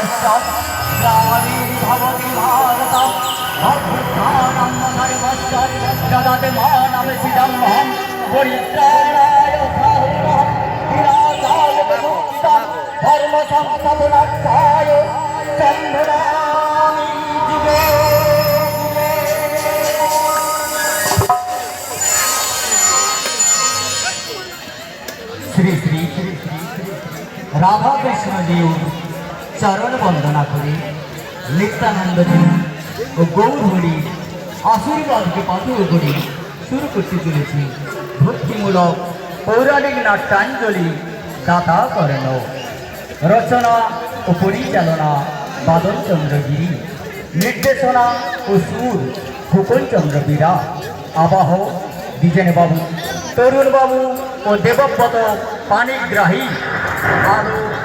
রাষ্ট্রম গ্রামীণ ভবতি ভারতম অভ্যুত্থানম ধর্মস্য দদাতি মানবচিদম্বহম পরিত্রাণায় সাধুনাম বিনাশায় বিমুক্তিতম ধর্ম সংস্থাপনার্থায় সম্ভরামি জীবে। শ্রী শ্রী রাধা কৃষ্ণ দেব চরণ বন্দনা করে নিত্যানন্দজি ও গৌরহরি আশীর্বাদকে পাথর করে শুরু করতে চলেছি ভক্তিমূলক পৌরাণিক নাট্যাঞ্জলি দাতা করেন। রচনা ও পরিচালনা বাদল চন্দ্র গিরি, নির্দেশনা ও সুর খোকন চন্দ্র বীরা, আবাহ দ্বিজেন বাবু, তরুণ বাবু ও দেবব্রত পানিগ্রাহী। আরো